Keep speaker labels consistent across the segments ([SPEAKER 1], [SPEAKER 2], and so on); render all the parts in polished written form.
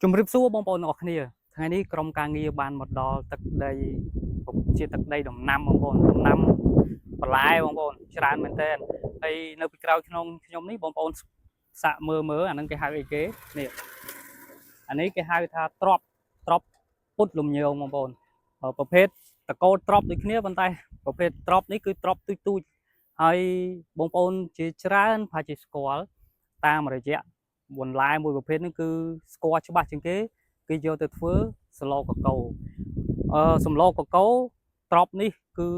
[SPEAKER 1] ជំរាបសួរបងប្អូនទាំងអស់គ្នាថ្ងៃនេះក្រុមការងារបានមកដល់ទឹកដីជាទឹកដីដំណាំបងប្អូនដំណាំបន្លែបងប្អូនច្រើនមែនទែនហើយនៅពីក្រោយខ្ញុំនេះបងប្អូនសាក់មើលអានឹងគេហៅអីគេនេះអានេះគេហៅថាត្រប់ពុតលំញងបងប្អូនប្រភេទតកូលត្រប់ដូចគ្នាប៉ុន្តែប្រភេទត្រប់នេះគឺត្រប់ទូចហើយបងប្អូនជាច្រើនប្រហែលជាស្គាល់តាមរយៈបន្លែមួយប្រភេទនេះគឺស្គាល់ច្បាស់ជាងគេយកទៅធ្វើស្លកកូសម្លកកូត្រប់នេះគឺ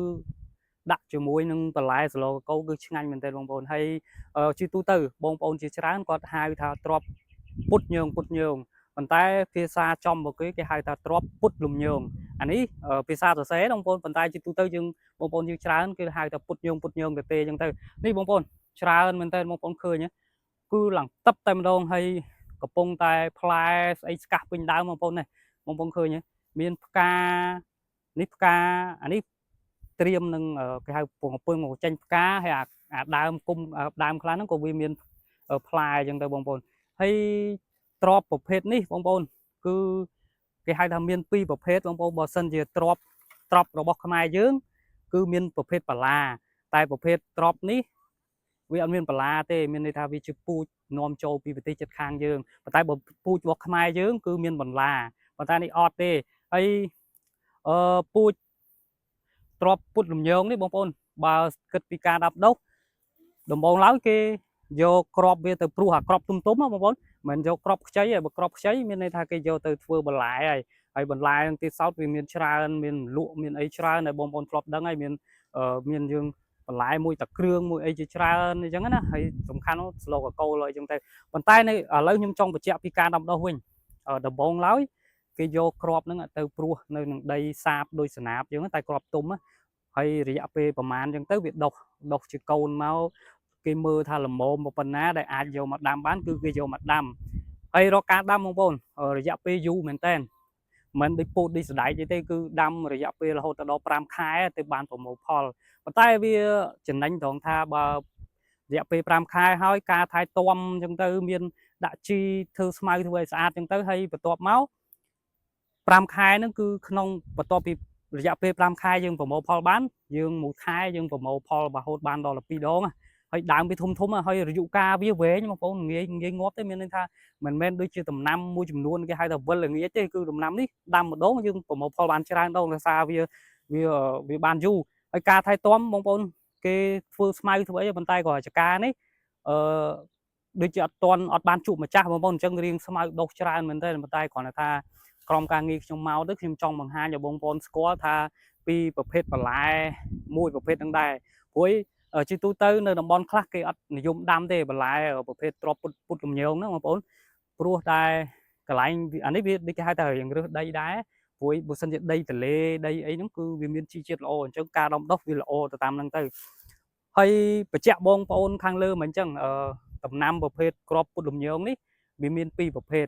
[SPEAKER 1] ដាក់ជាមួយនឹងបន្លែស្លកកូគឺឆ្ងាញ់មែនទែនបងប្អូនហើយជាទូទៅបងប្អូនជាច្រើនគាត់ហៅថាត្រប់ពុតញងប៉ុន្តែភាសាចំរបស់គេហៅថាត្រប់ពុតលំញងអានេះភាសាសរសេរបងប្អូនប៉ុន្តែជាទូទៅយើងបងប្អូនយើងច្រើនគេហៅថាពុតញងទៅទេអញ្ចឹងទៅនេះបងប្អូនច្រើនមែនទែនបងប្អូនឃើញគឺឡើងទឹកតែម្ដងហើយកំពុងតែផ្លែស្អីស្កាស់ពេញដើមបងប្អូននេះបងប្អូនឃើញមានផ្កានេះផ្កាអានេះត្រៀមនឹងគេហៅពងមកចេញផ្កាហើយអាដើមគុំដើមខ្លះហ្នឹងក៏វាមានផ្លែអញ្ចឹងទៅបងប្អូនហើយទ្របប្រភេទនេះបងប្អូនគឺគេហៅថាមានពីរប្រភេទបងប្អូនបើសិនជាទ្របរបស់ខ្មែរយើងគឺមានប្រភេទបាឡាតែប្រភេទទ្របនេះវាអត់មានបាឡាទេមានន័យថាវាជាពូជនាំចូលពីប្រទេសជិតខាងយើងប៉ុន្តែបើពូជរបស់ខ្មែរយើងគឺមានបន្លាប៉ុន្តែនេះអត់ទេហើយពូជទ្របពុតលំញងនេះបងប្អូនបើគិតពីការដាប់ដុះដំបូងឡើយគេយកក្របវាទៅព្រោះអាក្របទុំបងប្អូនមិនយកក្របខ្ចីទេបើក្របខ្ចីមានន័យថាគេយកទៅធ្វើបន្លែហើយបន្លែនឹងទៀតសោតវាមានច្រើនមានលក់មានអីច្រើនដែលបងប្អូនធ្លាប់ដឹងហើយមានយើងបន្លែមួយតាគ្រឿងមួយអីជាច្រើនអញ្ចឹងណាហើយសំខាន់ស្លកកូលអីចឹងទៅប៉ុន្តែនៅឥឡូវខ្ញុំចង់បញ្ជាក់ពីការដាំដុះវិញដំបូងឡើយគេយកក្របហ្នឹងទៅព្រោះនៅនឹងដីសាបដោយស្នាបអញ្ចឹងតែក្របទុំហើយរយៈពេលប្រហែលអញ្ចឹងទៅវាដុះជាកូនមកគេមើលថាល្មមប៉ុណ្ណាដែលអាចយកមកដាំបានគឺគេយកមកដាំហើយរកការដាំបងប្អូនរយៈពេលយូរមែនតើមិនដូចពោតដូចសណ្ដែកទេគឺដាំរយៈពេលរហូតដល់5ខែទៅបានប្រមូលផលប៉ុន្តែវាចំណេញត្រង់ថាបើរយៈពេល5ខែហើយការថែទាំអញ្ចឹងទៅមានដាក់ជីធ្វើស្មៅធ្វើឲ្យស្អាតអញ្ចឹងទៅហើយបន្ទាប់មក5ខែហ្នឹងគឺក្នុងបន្ទាប់ពីរយៈពេល5ខែយើងប្រមូលផលបានយើងមួយខែយើងប្រមូលផលរហូតបានដល់2ដងហើយដើមវាធំហើយរយៈកាលវាវែងបងប្អូនងាយងាប់ទេមានន័យថាមិនមែនដូចជាដំណាំមួយចំនួនគេហៅថាវិលល្ងាចទេគឺដំណាំនេះដាំម្ដងយើងប្រមូលផលបានច្រើនដងដោយសារវាបានយូរហើយការថែទាំបងប្អូនគេធ្វើស្មៅធ្វើអីប៉ុន្តែក៏ចការនេះដូចជាអត់បានជួបម្ចាស់បងប្អូនអញ្ចឹងរៀងស្មៅដុះច្រើនមែនទេប៉ុន្តែគ្រាន់តែថាក្រុមការងារខ្ញុំមកទៅខ្ញុំចង់បង្ហាញឲ្យបងប្អូនស្គាល់ថាពីប្រភេទបន្លែមួយប្រភេទហ្នឹងដែរព្រោះជាទូទៅនៅតំបន់ខ្លះគេអត់និយមដាំទេបន្លែប្រភេទទ្របពុតលំញងហ្នឹងបងប្អូនព្រោះតែកន្លែងអានេះវាដូចគេហៅថារៀងរើសដីដែរព្រោះបើសិនជាដីទលេដីអីហ្នឹងគឺវាមានជីជាតិល្អអញ្ចឹងការដាំដុះវាល្អទៅតាមហ្នឹងទៅហើយបញ្ជាក់បងប្អូនខាងលើមិនអញ្ចឹងដំណាំប្រភេទគ្រាប់ពុតលំញងនេះវាមានពីរប្រភេទ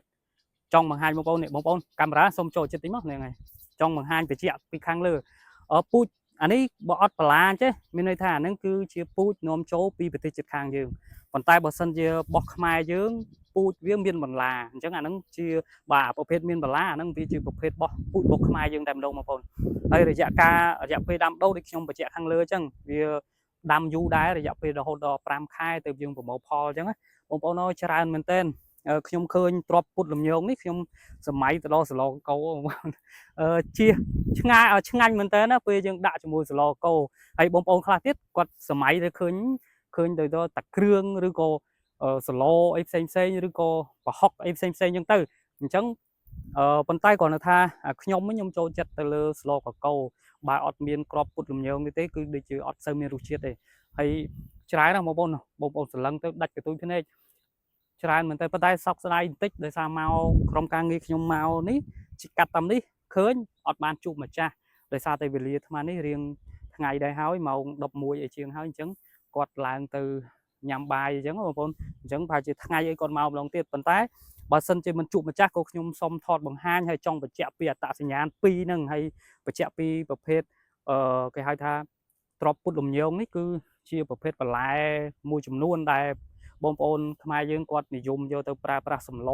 [SPEAKER 1] ចង់បង្ហាញបងប្អូននេះបងប្អូនកាមេរ៉ាសូមចូលចិត្តតិចមកហ្នឹងហើយចង់បង្ហាញបញ្ជាក់ពីខាងលើពូជអានេះបើអត់បន្លាចេះមានន័យថាអានឹងគឺជាពូជនាំចូលពីប្រទេសជិតខាងយើងប៉ុន្តែបើសិនជាបោះខ្មែរយើងពូជវាមានបន្លាអញ្ចឹងអានឹងជាបាទប្រភេទមានបន្លាអានឹងវាជាប្រភេទបោះពូជបោះខ្មែរយើងតែម្ដងបងប្អូនហើយរយៈពេលដាំដុះដូចខ្ញុំបញ្ជាក់ខាងលើអញ្ចឹងវាដាំយូរដែររយៈពេលរហូតដល់5ខែទៅយើងប្រមូលផលអញ្ចឹងបងប្អូនអើយច្រើនមែនទែនខ្ញុំឃើញទ្របពុតលំញងនេះខ្ញុំសម័យទៅដល់សឡកោជាឆ្ងាញ់មែនតើណាពេលយើងដាក់ជាមួយសឡកោហើយបងប្អូនខ្លះទៀតគាត់សម័យទៅឃើញទៅតាគ្រឿងឬក៏សឡអីផ្សេងឬក៏ប្រហុកអីផ្សេងអញ្ចឹងទៅអញ្ចឹងប៉ុន្តែគ្រាន់តែថាខ្ញុំចូលចិត្តទៅលើស្លកកោបើអត់មានក្របពុតលំញងនេះទេគឺដូចជាអត់សូវមានរសជាតិទេហើយច្រើនណាស់បងប្អូនស្រឡឹងទៅដាច់កន្ទុយភ្នែកច្រើនមែនតើប៉ុន្តែសោកស្ដាយបន្តិចដោយសារមកក្រុមការងារខ្ញុំមកនេះជីកាត់តាមនេះឃើញអត់បានជួបម្ចាស់ដោយសារតែវេលាអាត្មានេះរៀងថ្ងៃដែរហើយម៉ោង11អីជាងហើយអញ្ចឹងគាត់ឡើងទៅញ៉ាំបាយអញ្ចឹងបងប្អូនអញ្ចឹងប្រហែលជាថ្ងៃអីគាត់មកម្ដងទៀតប៉ុន្តែបើសិនជាមិនជួបម្ចាស់ក៏ខ្ញុំសុំថតបង្ហាញហើយចង់បញ្ជាក់ពីអត្តសញ្ញាណ2ហ្នឹងហើយបញ្ជាក់ពីប្រភេទគេហៅថាទ្របពុតលំញងនេះគឺជាប្រភេទបន្លែមួយចំនួនដែល បងប្អូនខ្មែរយើងគាត់និយមយកទៅប្រើប្រាស់សម្ល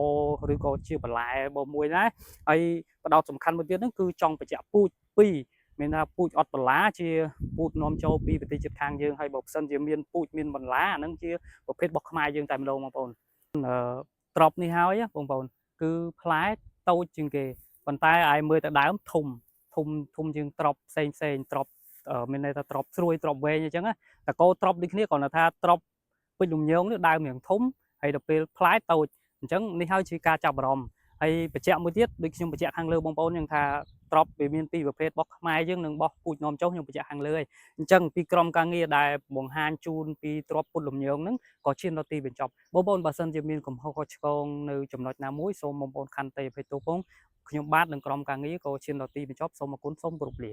[SPEAKER 1] ឬក៏ជាបន្លែបងមួយណាហើយផ្ដោតសំខាន់មួយទៀតហ្នឹងគឺចង់បញ្ជាក់ពូជពីរមានថាពូជអត់បន្លាជាពូជនាំចូលពីប្រទេសជិតខាងយើងហើយបើសិនជាមានពូជមានបន្លាអាហ្នឹងជាប្រភេទរបស់ខ្មែរយើងតែម្ដងបងប្អូនត្រប់នេះហើយបងប្អូនគឺផ្លែតូចជាងគេប៉ុន្តែឲ្យមើលទៅដើមធំជាងត្រប់ផ្សេងត្រប់មានន័យថាត្រប់ស្រួយត្រប់វែងអញ្ចឹងណាតកោត្រប់ដូចគ្នាគ្រាន់តែថាត្រប់ពេជ្រលំញងនេះដើមរៀងធំហើយដល់ពេលផ្លែតូចអញ្ចឹងនេះហើយជាការចាប់អារម្មណ៍ហើយបញ្ជាក់មួយទៀតដូចខ្ញុំបញ្ជាក់ខាងលើបងប្អូនយ៉ាងថាត្រប់វាមានពីរប្រភេទរបស់ខ្មែរយើងនិងរបស់ពូជនាំចុះខ្ញុំបញ្ជាក់ខាងលើហើយអញ្ចឹងពីក្រុមការងារដែលបង្ហាញជូនពីត្រប់ពុតលំញងហ្នឹងក៏ឈានដល់ទីបញ្ចប់បងប្អូនបើសិនជាមានកំហុសខុសឆ្គងនៅចំណុចណាមួយសូមបងប្អូនខន្តីអភ័យទោសផងខ្ញុំបាទនិងក្រុមការងារក៏ឈានដល់ទីបញ្ចប់សូមអរគុណសូមគោរពលា